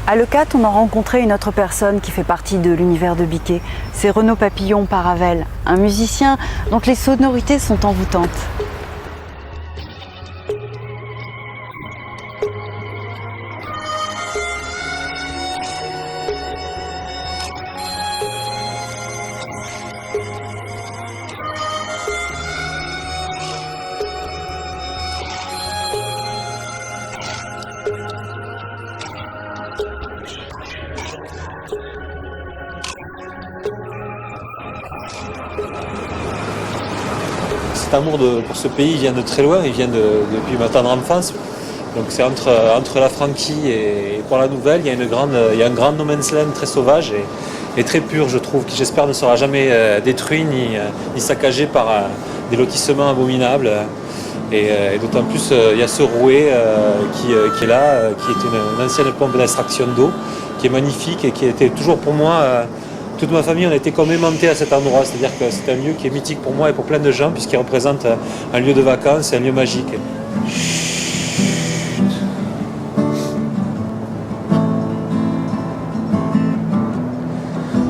À Leucate, on a rencontré une autre personne qui fait partie de l'univers de Biquet. C'est Renaud Papillon Paravel, un musicien dont les sonorités sont envoûtantes. Cet amour pour ce pays vient de très loin, il vient depuis ma tendre enfance. Donc c'est entre la Franquie et Port-la-Nouvelle, il y a un grand no man's land très sauvage et très pur, je trouve, qui j'espère ne sera jamais détruit ni saccagé par des lotissements abominables. Et d'autant plus, il y a ce rouet qui est là, qui est une ancienne pompe d'extraction d'eau, qui est magnifique et qui était toujours pour moi... toute ma famille, on a été comme aimantés à cet endroit, c'est-à-dire que c'est un lieu qui est mythique pour moi et pour plein de gens, puisqu'il représente un lieu de vacances et un lieu magique.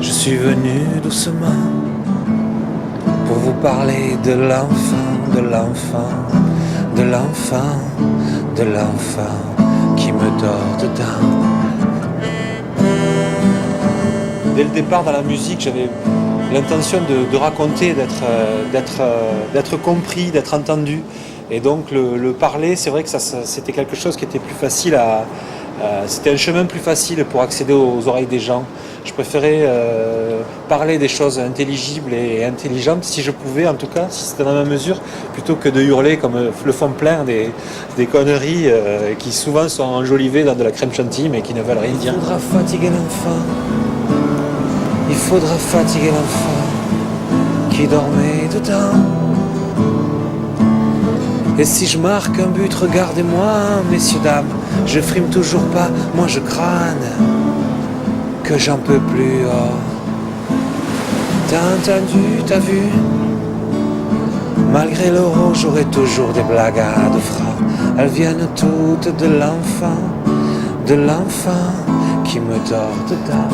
Je suis venu doucement pour vous parler de l'enfant, de l'enfant, de l'enfant, de l'enfant qui me dort dedans. Dès le départ dans la musique, j'avais l'intention de raconter, d'être compris, d'être entendu. Et donc le parler, c'est vrai que c'était quelque chose qui était plus facile c'était un chemin plus facile pour accéder aux oreilles des gens. Je préférais parler des choses intelligibles et intelligentes, si je pouvais en tout cas, si c'était dans ma mesure, plutôt que de hurler comme le font plein des conneries qui souvent sont enjolivées dans de la crème chantilly mais qui ne veulent rien dire. Il faudra fatiguer l'enfant. Il faudra fatiguer l'enfant qui dormait dedans. Et si je marque un but, regardez-moi, messieurs, dames, je frime toujours pas, moi je crâne, que j'en peux plus. Oh. T'as entendu, t'as vu? Malgré l'euro, j'aurai toujours des blagues à 2 francs. Elles viennent toutes de l'enfant qui me dort dedans.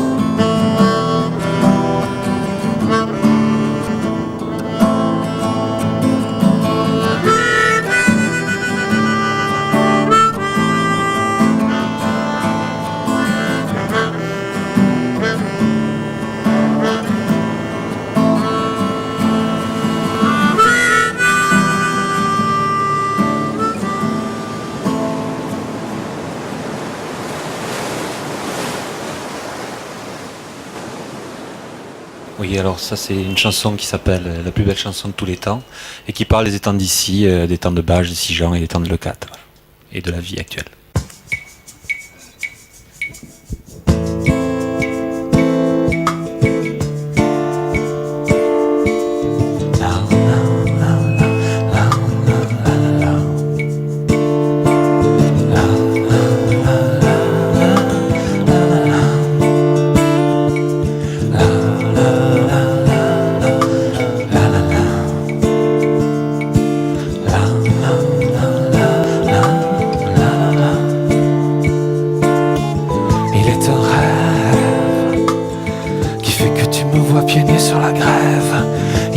Oui, alors ça c'est une chanson qui s'appelle La plus belle chanson de tous les temps et qui parle des temps d'ici, des temps de Bages, de Sigean et des temps de Leucate, voilà, et de la vie actuelle.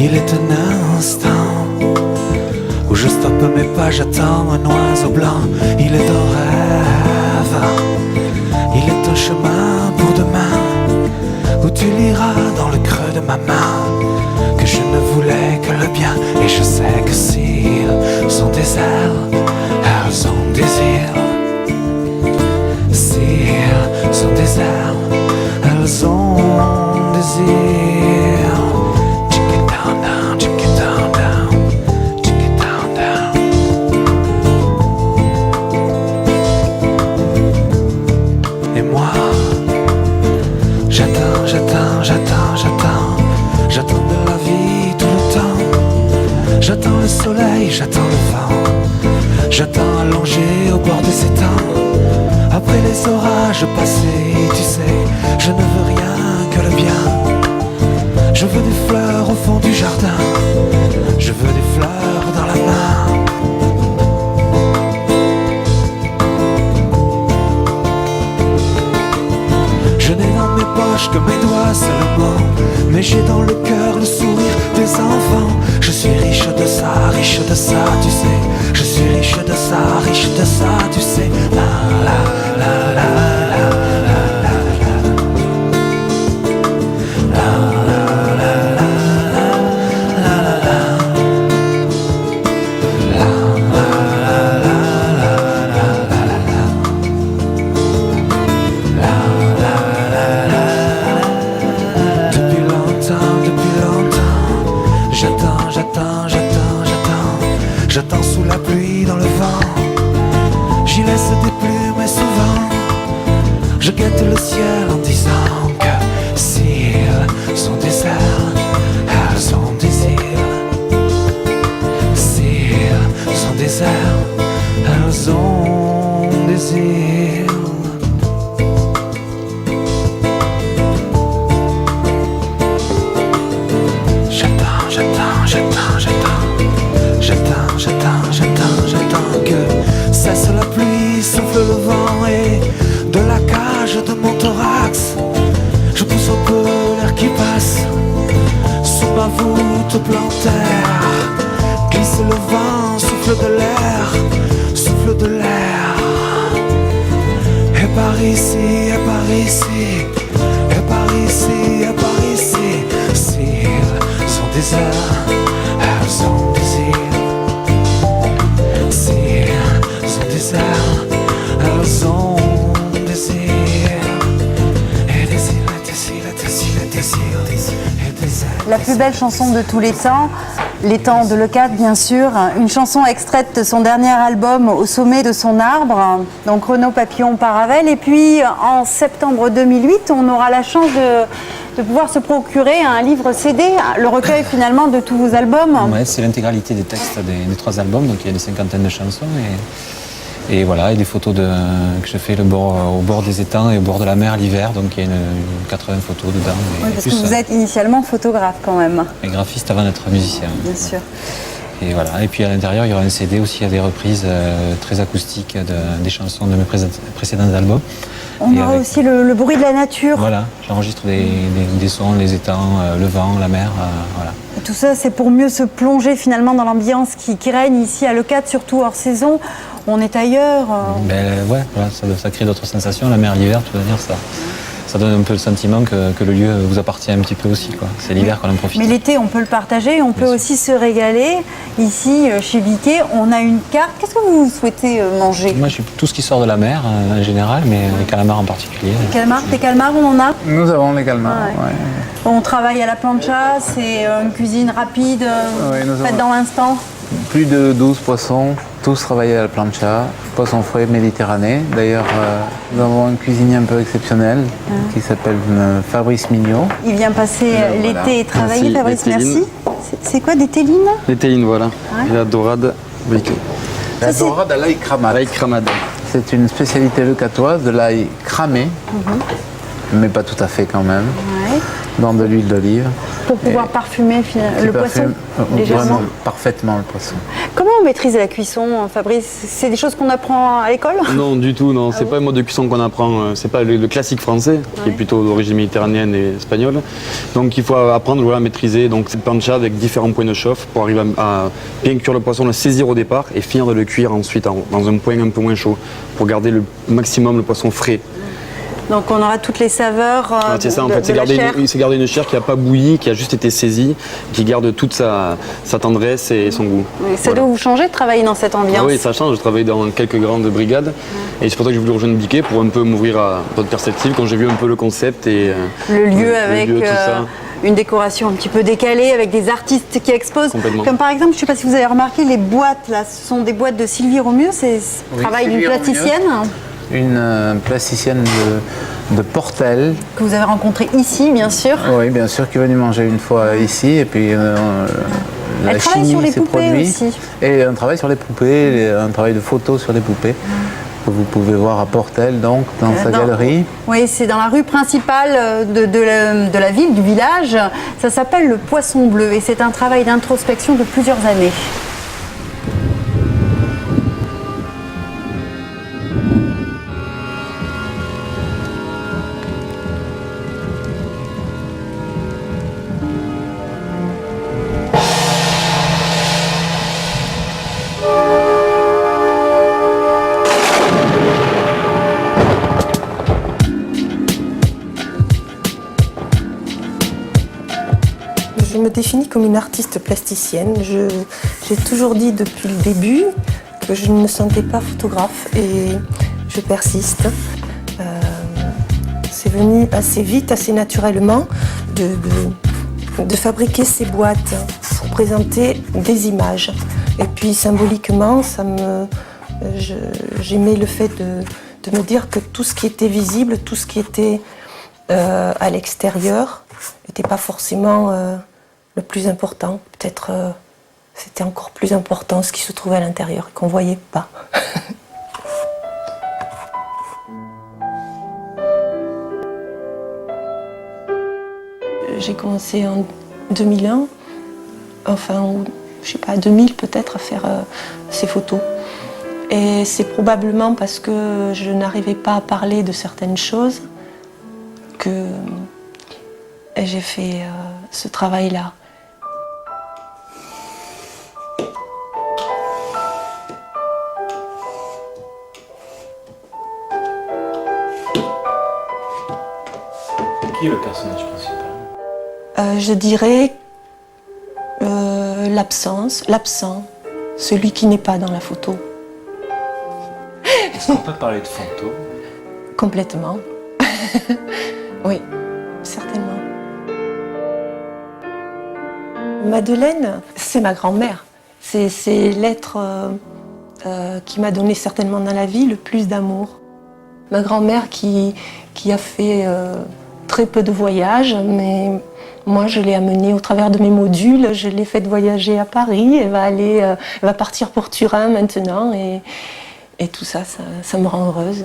Il est un instant où je stoppe mes pas, j'attends un oiseau blanc. Il est un rêve, il est un chemin pour demain, où tu liras dans le creux de ma main que je ne voulais que le bien. Et je sais que s'ils sont des ailes, elles ont des îles. S'ils sont des ailes, elles ont des îles. J'attends de la vie tout le temps. J'attends le soleil, j'attends le vent. J'attends allongé au bord des étangs. Après les orages passés, tu sais, je ne veux rien que le bien. Je veux des fleurs au fond du jardin. Je veux des fleurs dans la main. proche que mes doigts seulement. Mais j'ai dans le cœur le sourire des enfants. Je suis riche de ça, tu sais. Je suis riche de ça, tu sais. La la la la la la la la la la j'attends sous la pluie dans le vent. J'y laisse des plumes et souvent je guette le ciel en disant que s'ils sont des ailes, elles sont des îles. S'ils sont des ailes, elles ont des îles. J'attends que cesse la pluie, souffle le vent et de la cage de mon thorax je pousse un peu l'air qui passe sous ma voûte plantaire. Glisse le vent, souffle de l'air. Et par ici, et par ici, et par ici, et par ici. S'ils sont des airs, elles sont des îles. Elles ont des îles, et des îles, et des îles. La plus belle chanson de tous les temps de Leucate bien sûr, une chanson extraite de son dernier album Au sommet de son arbre, donc Renaud Papillon par Ravel. Et puis en septembre 2008, on aura la chance de pouvoir se procurer un livre CD, le recueil finalement de tous vos albums. Ouais, c'est l'intégralité des textes des 3 albums, donc il y a une cinquantaine de chansons. Et voilà, et des photos que je fais au bord des étangs et au bord de la mer l'hiver, donc il y a une 80 photos dedans. Oui, parce que vous êtes initialement photographe quand même. Et graphiste avant d'être musicien. Bien sûr. Et voilà, et puis à l'intérieur il y aura un CD aussi à des reprises très acoustiques des chansons de mes précédents albums. On aura aussi le bruit de la nature. Voilà, j'enregistre des sons, les étangs, le vent, la mer, voilà. Et tout ça, c'est pour mieux se plonger finalement dans l'ambiance qui règne ici à Leucate, surtout hors saison. On est ailleurs. Ben ouais, voilà, ça crée d'autres sensations. La mer l'hiver, de toute manière, ça donne un peu le sentiment que le lieu vous appartient un petit peu aussi, quoi. C'est l'hiver qu'on en profite. Mais l'été, on peut le partager, on peut aussi se régaler. Ici, chez Biquet, on a une carte. Qu'est-ce que vous souhaitez manger? Moi, je suis tout ce qui sort de la mer en général, mais les calamars en particulier. Des calmars, on en a? Nous avons les calmars, ouais. On travaille à la plancha, c'est une cuisine rapide, faite dans l'instant. Plus de 12 poissons, tous travaillés à la plancha, poissons frais méditerranéens. D'ailleurs, nous avons un cuisinier un peu exceptionnel qui s'appelle Fabrice Mignot. Il vient passer l'été et travailler, Fabrice, merci. C'est quoi, des tellines? Des tellines, voilà. Et la dorade briquet. La dorade à l'ail cramade. L'ail cramade. C'est une spécialité leucatoise de l'ail cramé, mais pas tout à fait quand même, dans de l'huile d'olive. Pour pouvoir parfumer le poisson légèrement. Vraiment parfaitement le poisson. Comment on maîtrise la cuisson, Fabrice? C'est des choses qu'on apprend à l'école? Non, du tout, non. C'est pas un mode de cuisson qu'on apprend. C'est pas le classique français, qui est plutôt d'origine méditerranéenne et espagnole. Donc il faut apprendre à maîtriser cette plancha avec différents points de chauffe pour arriver à bien cuire le poisson, le saisir au départ et finir de le cuire ensuite dans un point un peu moins chaud pour garder le maximum le poisson frais. Donc on aura toutes les saveurs c'est ça, en fait, c'est garder une chair qui n'a pas bouilli, qui a juste été saisie, qui garde toute sa tendresse et son goût. Oui, ça doit vous changer de travailler dans cette ambiance? Oui, ça change. Je travaille dans quelques grandes brigades et c'est pour ça que j'ai voulu rejoindre Biquet pour un peu m'ouvrir à d'autres perspectives quand j'ai vu un peu le concept et le lieu avec tout ça. Une décoration un petit peu décalée avec des artistes qui exposent. Comme par exemple, je ne sais pas si vous avez remarqué, les boîtes là, ce sont des boîtes de Sylvie Romieux, c'est le travail d'une plasticienne. Une plasticienne de Portel. Que vous avez rencontrée ici, bien sûr. Oui, bien sûr, qui est venue manger une fois ici. Et puis, elle travaille sur les poupées aussi. Et un travail sur les poupées, un travail de photo sur les poupées. Que vous pouvez voir à Portel, donc, dans sa galerie. Oui, c'est dans la rue principale de la ville, du village. Ça s'appelle le Poisson Bleu et c'est un travail d'introspection de plusieurs années. définis comme une artiste plasticienne. J'ai toujours dit depuis le début que je ne me sentais pas photographe et je persiste. C'est venu assez vite, assez naturellement de fabriquer ces boîtes pour présenter des images. Et puis symboliquement, j'aimais le fait de me dire que tout ce qui était visible, tout ce qui était à l'extérieur, n'était pas forcément le plus important. Peut-être c'était encore plus important ce qui se trouvait à l'intérieur et qu'on ne voyait pas. J'ai commencé en 2001, enfin, je sais pas, 2000 peut-être, à faire ces photos. Et c'est probablement parce que je n'arrivais pas à parler de certaines choses que j'ai fait ce travail-là. Qui est le personnage principal? Je dirais l'absent, celui qui n'est pas dans la photo. Est-ce qu'on peut parler de fantôme? Complètement. Oui, certainement. Madeleine, c'est ma grand-mère. C'est l'être qui m'a donné certainement dans la vie le plus d'amour. Ma grand-mère qui a fait très peu de voyages, mais moi je l'ai amenée au travers de mes modules, je l'ai fait voyager à Paris, elle va partir pour Turin maintenant et tout ça, ça me rend heureuse.